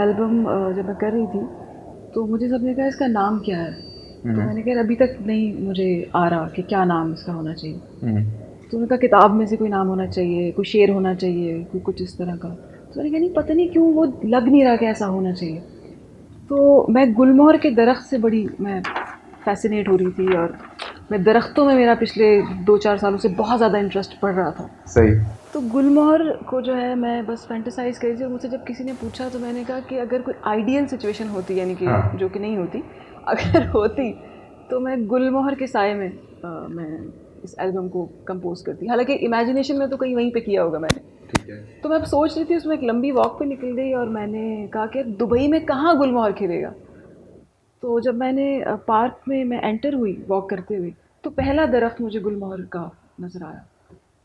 Album जब मैं कर रही थी तो मुझे सबने कहा इसका नाम क्या है। तो हम्म। मैंने कहा अभी तक नहीं मुझे आ रहा कि क्या नाम इसका होना चाहिए। हम्म। तो उन्होंने कहा किताब में से कोई नाम होना चाहिए, कोई शेर होना चाहिए, कोई कुछ इस तरह का। तो मैंने कहा नहीं, पता नहीं क्यों वो लग नहीं रहा कि ऐसा होना चाहिए। तो मैं गुलमोहर के दरख्त से बड़ी मैं फ़ैसिनेट हो रही थी, और मैं दरख्तों में मेरा पिछले 2-4 सालों से बहुत ज़्यादा इंटरेस्ट पड़ रहा था। सही। तो गुलमोहर को जो है मैं बस फैंटेसाइज़ कर रही थी, और मुझसे जब किसी ने पूछा तो मैंने कहा कि अगर कोई आइडियल सिचुएशन होती, यानी कि हाँ। जो कि नहीं होती, अगर होती तो मैं गुलमोहर के साए में मैं इस एल्बम को कंपोज़ करती। हालाँकि इमेजिनेशन में तो कहीं वहीं पे किया होगा मैंने। ठीक है। तो मैं अब सोच रही थी, उसमें एक लंबी वॉक पे निकल गई और मैंने कहा कि दुबई में कहाँ गुलमोहर खिलेगा। तो जब मैंने पार्क में मैं एंटर हुई वॉक करते हुए, तो पहला दरख्त मुझे गुलमोहर का नज़र आया।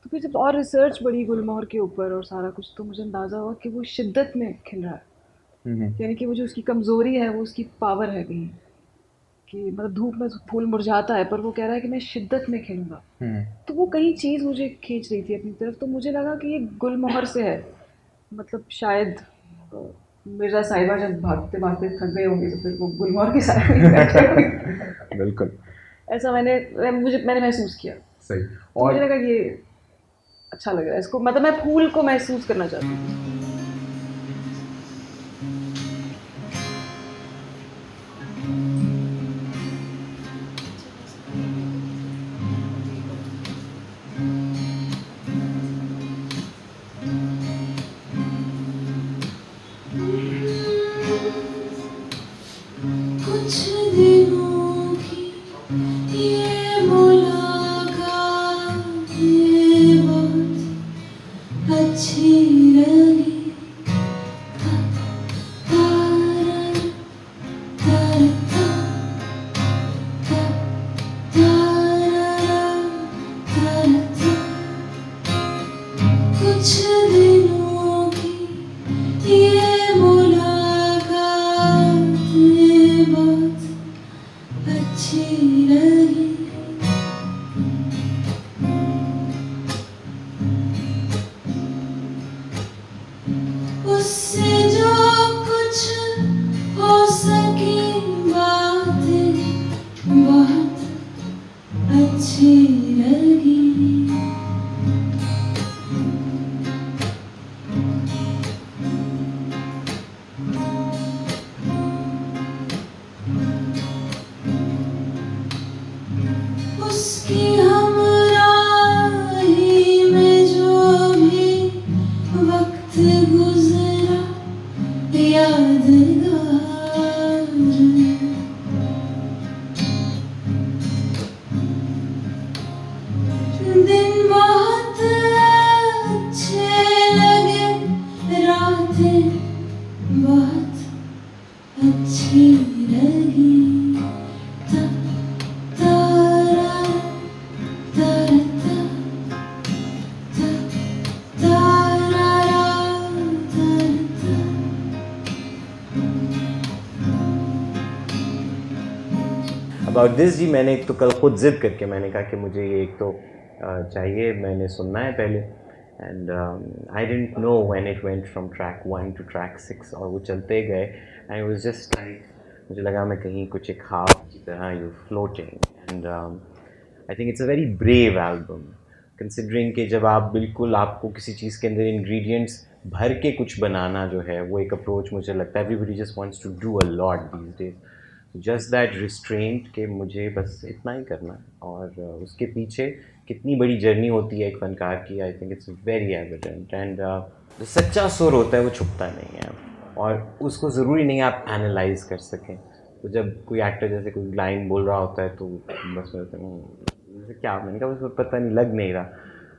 तो फिर जब और रिसर्च बढ़ी गुलमोहर के ऊपर और सारा कुछ, तो मुझे अंदाज़ा हुआ कि वो शिद्दत में खिल रहा है। हम्म। यानी कि वो जो उसकी कमज़ोरी है वो उसकी पावर है कहीं, कि मतलब धूप में तो फूल मुरझाता है पर वो कह रहा है कि मैं शिद्दत में खिलूँगा। हम्म। तो वो कहीं चीज़ मुझे खींच रही थी अपनी तरफ, तो मुझे लगा कि ये गुलमोहर से है। मतलब शायद अ, मिर्ज़ा साहिबा जब भागते-भागते थक गए होंगे तो फिर वो गुलमोहर के साए में ही बैठे होंगे। बिल्कुल। ऐसा मैंने महसूस किया। सही। तो मुझे और लगा ये अच्छा लग रहा है इसको, मतलब मैं फूल को महसूस करना चाहती हूँ। कुछ दिनों की ये मुलाकात ये बहुत अच्छी लगी। तारा तारा तारा तारा कुछ दिनों की ये मुलाकात ये बहुत अच्छी लगी। उससे जो कुछ हो सकी बातें बहुत अच्छी लगी। उसकी हमराही में जो भी वक्त गुजरा यादगार। दिन बहुत अच्छे लगे, रातें बहुत अच्छी लगी। ता- तारा तारा ता- तारा तारा। अबाउट दिस जी, मैंने एक तो कल खुद ज़िद करके मैंने कहा कि मुझे ये एक तो चाहिए, मैंने सुनना है पहले। And I don't know when it went from track 1 to track 6, और वो चलते गए एंड वाज जस्ट लाइक, मुझे लगा मैं कहीं कुछ एक ख्वाब की तरह you floating. And I think it's a very brave album, considering कि जब आप बिल्कुल आपको किसी चीज़ के अंदर इंग्रेडिएंट्स भर के कुछ बनाना जो है वो एक अप्रोच, मुझे लगता है everybody just wants to do a lot these days. Just that restraint के मुझे बस इतना ही करना है, और उसके पीछे कितनी बड़ी जर्नी होती है एक फनकार की, I think it's very evident. And जो सच्चा सुर होता है वो छुपता नहीं है, और उसको ज़रूरी नहीं आप एनालाइज कर सकें। तो जब कोई एक्टर जैसे कोई लाइन बोल रहा होता है तो बस जैसे क्या, मैंने कहा उसको पता नहीं, लग नहीं रहा,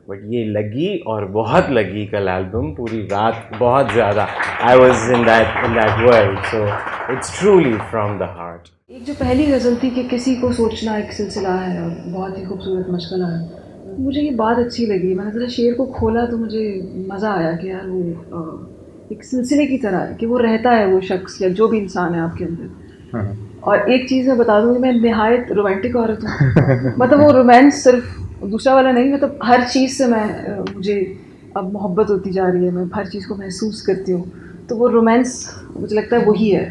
बट ये लगी और बहुत लगी कल एल्बम, पूरी रात बहुत ज़्यादा I was in that world. So it's truly from the heart. एक जो पहली गज़ल थी कि किसी को सोचना एक सिलसिला है और बहुत ही खूबसूरत मशगला है, मुझे ये बात अच्छी लगी। मैंने ज़रा शेर को खोला तो मुझे मज़ा आया कि यार वो एक सिलसिले की तरह है, कि वो रहता है वो शख्स या जो भी इंसान है आपके अंदर। हाँ। और एक चीज़ मैं बता दूँ कि मैं निहायत रोमांटिक औरत हूँ। मतलब वो रोमांस सिर्फ दूसरा वाला नहीं, मतलब हर चीज़ से मैं मुझे अब मोहब्बत होती जा रही है, मैं हर चीज़ को महसूस करती हूँ। तो वो रोमांस मुझे लगता है वही है,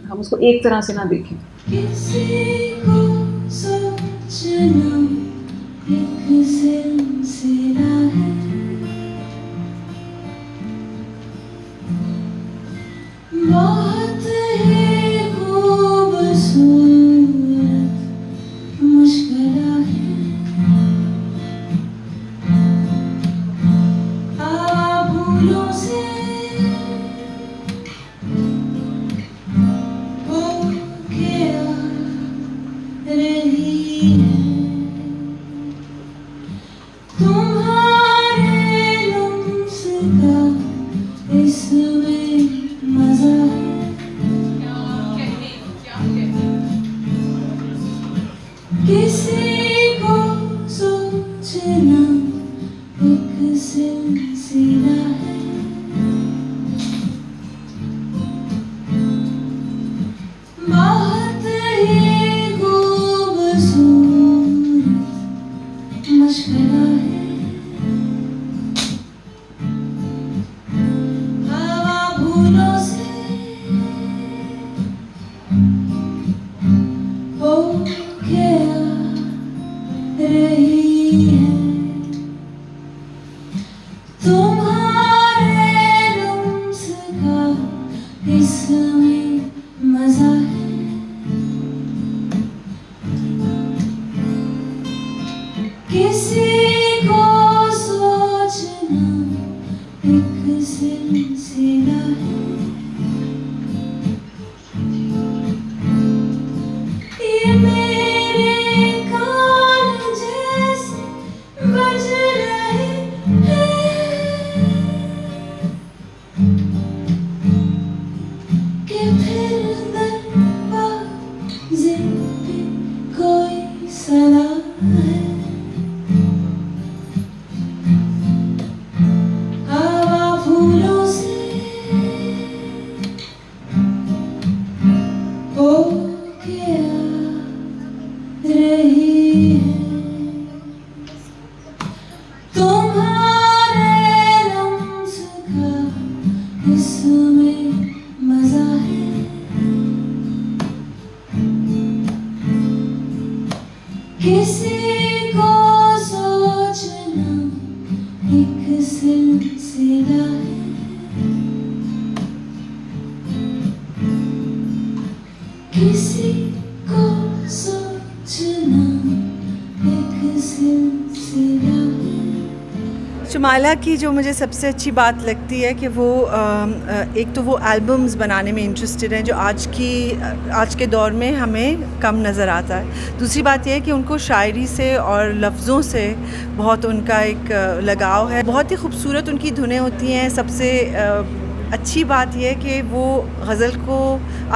हम उसको एक तरह से ना देखें। किसी को सोचना एक सिलसिला है, बहुत ही खूबसूरत मुश्किल है। भूलों से होके आ रही है, तुम्हारे लम्स का इसमें मजा है। किसी को सोचना एक सिलसिला है, बहुत ही खूबसूरत मुश्किल है। हवा भूलों से होके आ रही है, तुम्हारे लम्स का इसमें मजा है। किसी को सोचना एक सिलसिला है, ये मेरे कान जैसे बज रहे हैं कि फिर दरवाजे पे कोई सलाह है। हवा फूलों से होके आ रही है, तुम्हारे लम्स का इसमें मजा है। किसी को सोचना एक सिलसिला है, किसी को सोचना एक सिलसिला है। शमाइला की जो मुझे सबसे अच्छी बात लगती है कि वो एक तो वो एल्बम्स बनाने में इंटरेस्टेड हैं जो आज के दौर में हमें कम नज़र आता है। दूसरी बात यह है कि उनको शायरी से और लफ्ज़ों से बहुत उनका एक लगाव है। बहुत ही खूबसूरत उनकी धुनें होती हैं। सबसे अच्छी बात यह है कि वो गज़ल को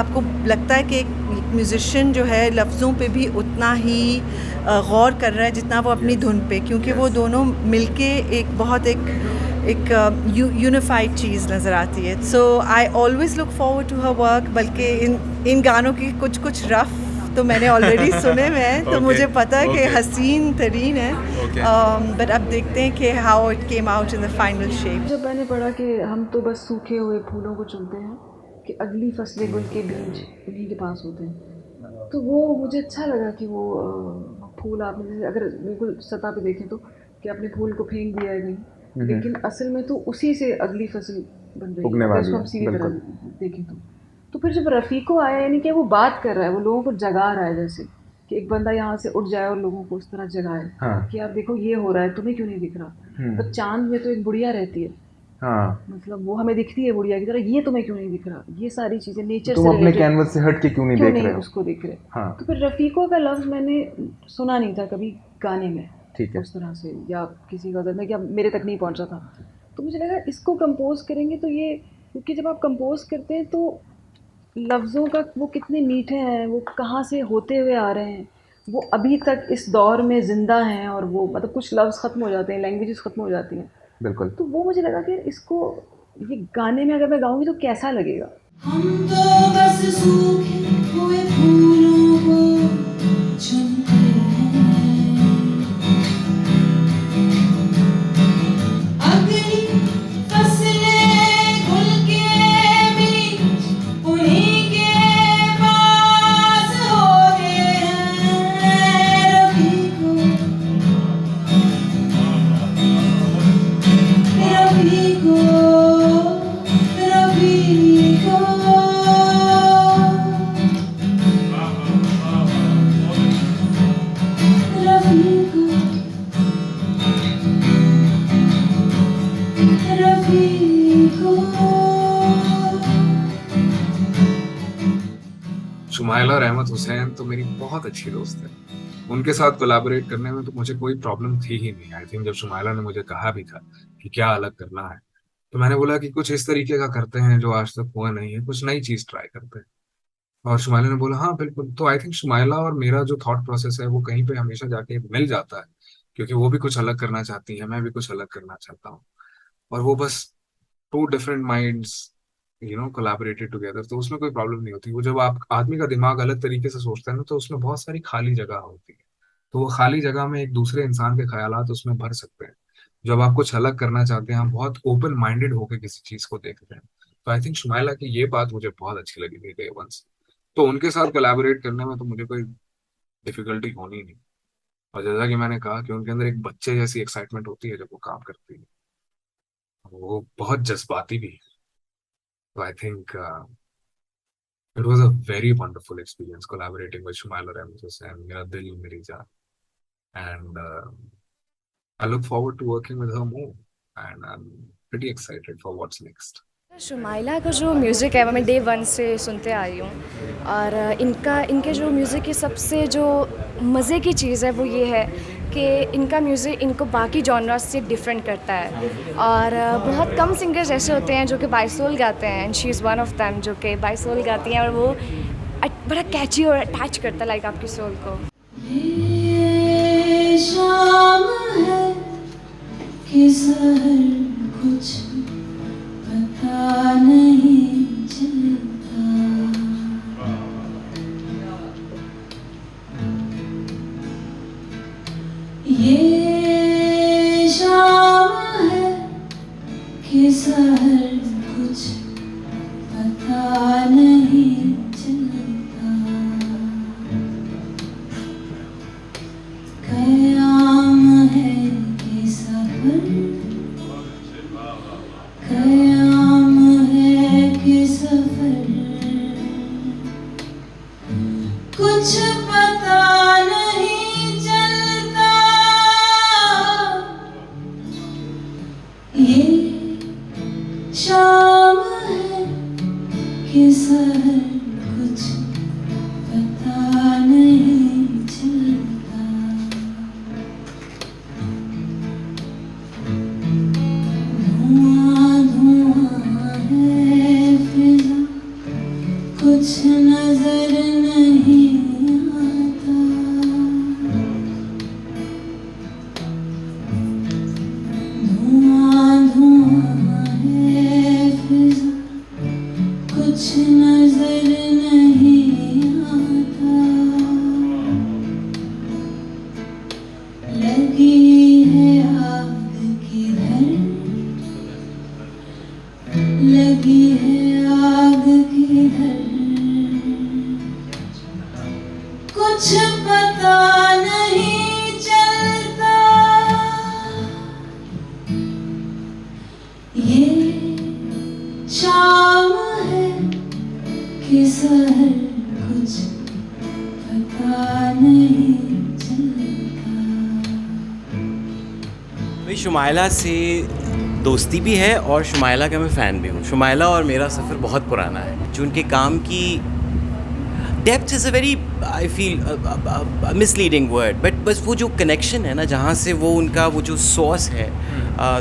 आपको लगता है कि एक म्यूज़िशियन जो है लफ्ज़ों पे भी उतना ही गौर कर रहा है जितना वो अपनी धुन पे, क्योंकि वो दोनों मिलके एक बहुत एक यूनिफाइड चीज़ नज़र आती है। So I always look forward to her work. बल्कि इन गानों की कुछ रफ़ तो मैंने ऑलरेडी सुने हुए हैं, तो मुझे पता है कि हसीन तरीन है। बट अब देखते हैं कि how it came out in the final shape. जब मैंने पढ़ा कि हम तो बस सूखे हुए फूलों को चुनते हैं कि अगली फसलें गुल के बीज उन्हीं के पास होते हैं, तो वो मुझे अच्छा लगा कि वो फूल आपने जैसे अगर बिल्कुल सतह पे देखें तो कि आपने फूल को फेंक दिया है कहीं, लेकिन असल में तो उसी से अगली फसल बन रही है, उसको हम सीधी तरह देखें तो फिर जब रफ़ीको आया, यानी कि वो बात कर रहा है, वो लोगों को जगा रहा है, जैसे कि एक बंदा यहाँ से उठ जाए और लोगों को उस तरह जगाए। हाँ। कि यार देखो ये हो रहा है, तुम्हें क्यों नहीं दिख रहा। तो चांद में तो एक बुढ़िया रहती है, हाँ, मतलब वो हमें दिखती है बुढ़िया की तरह, ये तुम्हें क्यों नहीं दिख रहा। ये सारी चीज़ें नेचर से अपने कैनवस से हट के क्यों नहीं देख रहे, उसको देख रहे। हाँ। तो फिर रफ़ीको का लफ्ज़ मैंने सुना नहीं था कभी गाने में, ठीक है, उस तरह से या किसी गज़ल में, क्या मेरे तक नहीं पहुँचा था। तो मुझे लगा इसको कंपोज़ करेंगे तो ये, क्योंकि जब आप कंपोज़ करते हैं तो लफ्ज़ों का वो कितने मीठे हैं, वो कहाँ से होते हुए आ रहे हैं, वो अभी तक इस दौर में ज़िंदा हैं, और वो मतलब कुछ लफ्ज़ ख़त्म हो जाते हैं, लैंग्वेजेस ख़त्म हो जाती हैं। बिल्कुल। तो वो मुझे लगा कि इसको ये गाने में अगर मैं गाऊंगी तो कैसा लगेगा। हम तो बस सूखे हुए फूलों को चुनते हैं, अगली फसलें खुल के शुमाइला और अहमद हुसैन तो मेरी बहुत अच्छी दोस्त है। उनके साथ कोलैबोरेट करने में तो मुझे कोई प्रॉब्लम थी ही नहीं। आई थिंक जब शुमाइला ने मुझे कहा भी था कि क्या अलग करना है, तो मैंने बोला कि कुछ इस तरीके का करते हैं जो आज तक हुआ नहीं है, कुछ नई चीज ट्राई करते हैं। और शुमाइला ने बोला हाँ बिल्कुल। तो आई थिंक शुमाइला और मेरा जो थॉट प्रोसेस है वो कहीं पे हमेशा जाके मिल जाता है, क्योंकि वो भी कुछ अलग करना चाहती है, मैं भी कुछ अलग करना चाहता हूँ। और वो बस two different minds collaborated together, तो उसमें कोई प्रॉब्लम नहीं होती। वो जब आप आदमी का दिमाग अलग तरीके से सोचता है ना, तो उसमें बहुत सारी खाली जगह होती है। तो वो खाली जगह में एक दूसरे इंसान के ख्यालात उसमें भर सकते हैं। जब आप कुछ अलग करना चाहते हैं, आप बहुत ओपन माइंडेड होकर किसी चीज को देखते हैं। तो आई थिंक शुमाइला की ये बात मुझे बहुत अच्छी लगी थी डे वन से। तो उनके साथ कोलैबोरेट करने में तो मुझे कोई डिफिकल्टी होनी नहीं। और जैसा कि मैंने कहा कि उनके अंदर एक बच्चे जैसी एक्साइटमेंट होती है जब वो काम करती है। वो बहुत जज्बाती भी है। तो I think it was a very wonderful experience collaborating with Shumaila Ramses and Mera Dil Meri Jaan. And I look forward to working with her more. And I'm pretty excited for what's next. Shumaila का जो music है वो मैं day one से सुनते आई हूँ। और इनके जो म्यूज़िक की सबसे जो मज़े की चीज़ है वो ये है कि इनका म्यूज़िक इनको बाकी जॉनरास से डिफरेंट करता है। और बहुत कम सिंगर्स ऐसे होते हैं जो कि बाइसोल गाते हैं, and she is one of them जो कि बाइसोल गाती हैं, और वो बड़ा कैची और अटैच करता है लाइक आपकी सोल को। ये शाम है कि सहर कुछ पता नहीं चलता, ये शाम है कि सहर कुछ पता नहीं चलता, कयाम है कि सफर, कयाम है कि सफर, कुछ पता नहीं चलता, ये शाम है कि सहर कुछ पता नहीं चलता, धुआं धुआं है फिजा, कुछ नजर नहीं आता, धुआं धुआं है फिजा, कुछ नजर नहीं आता, लगी है आग किधर, लगी है आग किधर, कुछ पता नहीं चलता, ये शाम है कि सहर कुछ पता नहीं चलता। भाई शुमाइला से दोस्ती भी है और शुमाइला का मैं फ़ैन भी हूँ। शुमाइला और मेरा सफ़र बहुत पुराना है। जो उनके काम की depth is a very I feel misleading word, but बस वो जो कनेक्शन है ना, जहाँ से वो उनका वो जो सॉस है,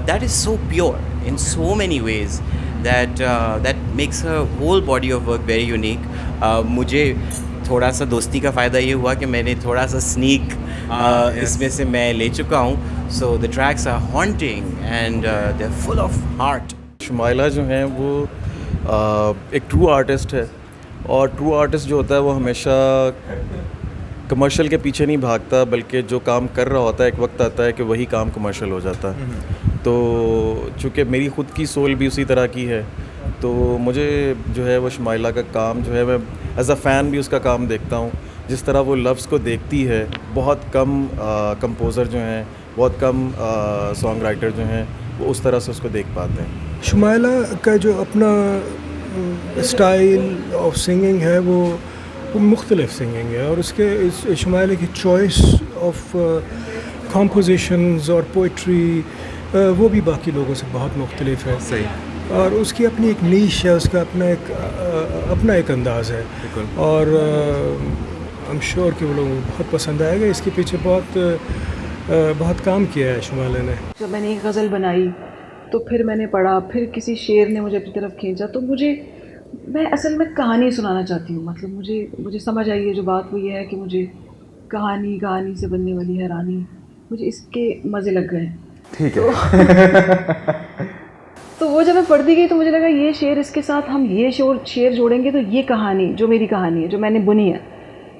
that is so pure in so many ways that makes a whole body of work very unique. मुझे थोड़ा सा दोस्ती का फ़ायदा ये हुआ कि मैंने थोड़ा सा स्नीक इसमें से मैं ले चुका हूँ। So the tracks are haunting and they are full of heart. Shumaila जो हैं वो एक ट्रू आर्टिस्ट है, और ट्रू आर्टिस्ट जो होता है वो हमेशा कमर्शियल के पीछे नहीं भागता, बल्कि जो काम कर रहा होता है एक वक्त आता है कि वही काम कमर्शियल हो जाता है। तो चूँकि मेरी ख़ुद की सोल भी उसी तरह की है, तो मुझे जो है वो शुमाइला का काम जो है मैं एज़ अ फ़ैन भी उसका काम देखता हूँ। जिस तरह वो लफ्ज़ को देखती है, बहुत कम कंपोज़र जो हैं, बहुत कम सॉन्ग राइटर जो हैं वो उस तरह से उसको देख पाते हैं। शुमाइला का जो अपना स्टाइल ऑफ सिंगिंग है वो मुख्तलिफ सिंगिंग है, और उसके इस शुमाइला की चॉइस ऑफ कॉम्पोजिशंस और पोइट्री वो भी बाकी लोगों से बहुत मुख्तलिफ है। सही। और उसकी अपनी एक नीश है, उसका अपना एक अंदाज़ है, और आई एम श्योर कि वो लोगों को बहुत पसंद आएगा। इसके पीछे बहुत काम किया है शुमाइला ने। जब मैंने एक गज़ल बनाई तो फिर मैंने पढ़ा, फिर किसी शेर ने मुझे अपनी तरफ खींचा, तो मैं असल में कहानी सुनाना चाहती हूँ। मतलब मुझे समझ आई है जो बात, वो ये है कि मुझे कहानी से बनने वाली हैरानी, मुझे इसके मज़े लग गए। ठीक है। तो वो जब मैं पढ़ती गई तो मुझे लगा ये शेर, इसके साथ हम ये शेर जोड़ेंगे तो ये कहानी जो मेरी कहानी है, जो मैंने बुनी है,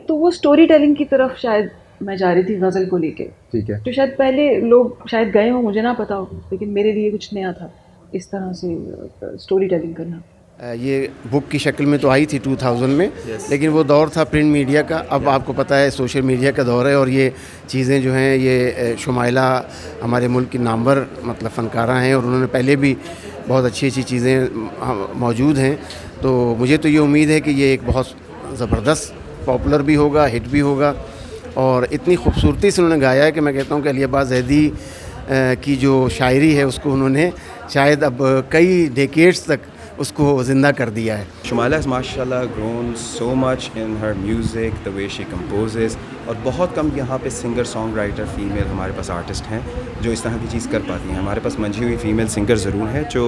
तो वो स्टोरी टेलिंग की तरफ शायद मैं जा रही थी गज़ल को लेके। ठीक है। तो शायद पहले लोग शायद गए हो, मुझे ना पता हो, लेकिन मेरे लिए कुछ नया था इस तरह से स्टोरी टेलिंग करना। ये बुक की शक्ल में तो आई थी 2000 में, लेकिन वो दौर था प्रिंट मीडिया का। अब आपको पता है सोशल मीडिया का दौर है, और ये चीज़ें जो हैं, ये शुमाइला हमारे मुल्क की नामवर मतलब फ़नकारा हैं, और उन्होंने पहले भी बहुत अच्छी चीज़ें मौजूद हैं। तो मुझे तो ये उम्मीद है कि ये एक बहुत ज़बरदस्त पॉपुलर भी होगा, हिट भी होगा, और इतनी खूबसूरती से उन्होंने गाया है कि मैं कहता हूँ कि अली अब्बास ज़ैदी की जो शायरी है उसको उन्होंने शायद अब कई डेकेड्स तक उसको ज़िंदा कर दिया है। Shumaila has mashallah grown so much in her music, the way she composes, और बहुत कम यहाँ पे सिंगर सॉन्ग राइटर फीमेल हमारे पास आर्टिस्ट हैं जो इस तरह की चीज़ कर पाती हैं। हमारे पास मंझी हुई फीमेल सिंगर ज़रूर हैं जो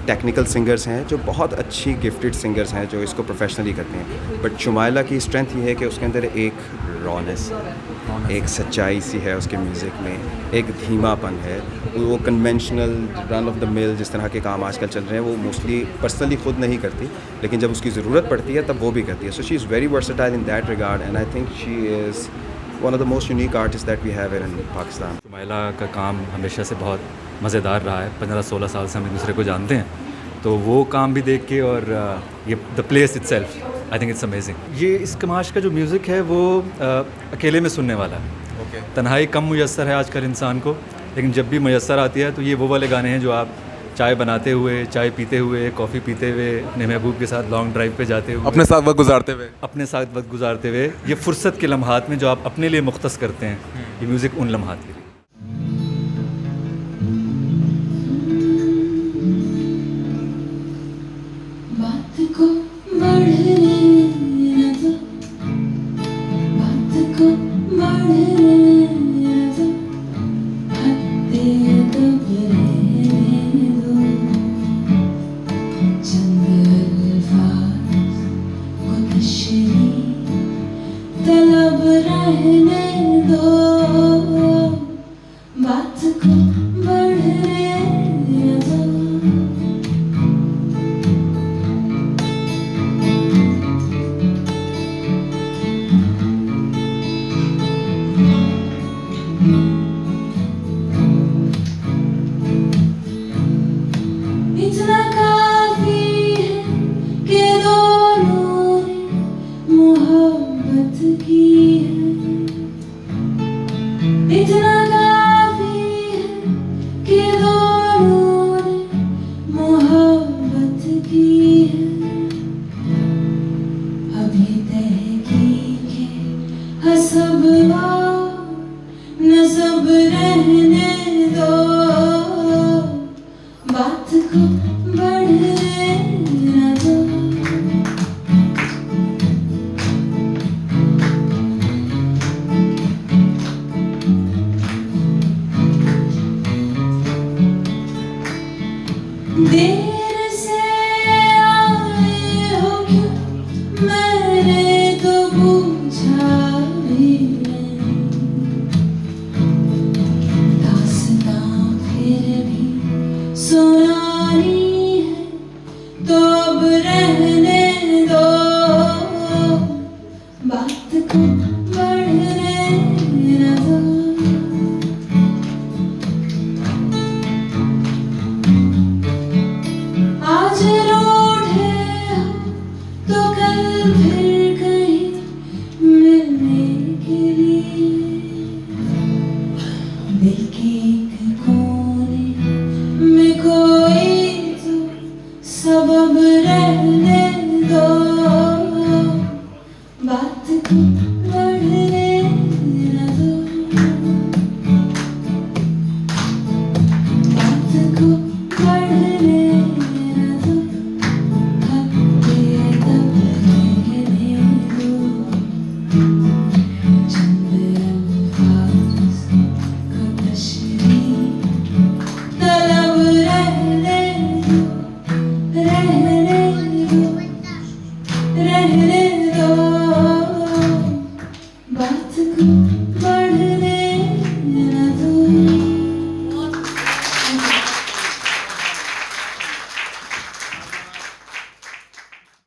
टेक्निकल सिंगर्स हैं, जो बहुत अच्छी गिफ्टेड सिंगर्स हैं जो इसको प्रोफेशनली करते हैं। बट शुमाइला की स्ट्रेंथ ये है कि उसके अंदर एक रॉनेस, एक सच्चाई सी है उसके म्यूज़िक में, एक धीमापन है। वो conventional run of the mill जिस तरह के काम आजकल चल रहे हैं वो मोस्टली पर्सनली खुद नहीं करती, लेकिन जब उसकी ज़रूरत पड़ती है तब वो भी करती है। So she is very versatile in that regard, and I think she is one of the most unique artist that we have in Pakistan. Shumaila का काम हमेशा से बहुत मज़ेदार रहा है। 15-16 साल से हम एक दूसरे को जानते हैं, तो वो काम भी देख के, और ये the place itself, I think it's amazing. ये इस कमाश का जो म्यूज़िक है वो अकेले में सुनने वाला है। तन्हाई कम मुयस्सर है आजकल इंसान को, लेकिन जब भी मुयस्सर आती है तो ये वो वाले गाने हैं जो आप चाय बनाते हुए, चाय पीते हुए, कॉफ़ी पीते हुए, अपने महबूब के साथ लॉन्ग ड्राइव पे जाते हुए, अपने साथ वक्त गुजारते हुए, ये फ़ुर्सत के लम्हात में जो आप अपने लिए मुख्तस करते हैं, ये म्यूज़िक उन लम्हात के लिए। बात को बढ़ने न दो, बात को बढ़ने न दो, हत्ते दब रहने दो, चंद अल्फाज को तशरीह तलब रहने दो, बात को बढ़ने न दो। इतना काफी है कि दोनों ने मोहब्बत की है, इतना काफी है कि दोनों ने मोहब्बत की है। अभी तहकीक हसब नसब रहने दो, बात को बढ़ने न दो। दे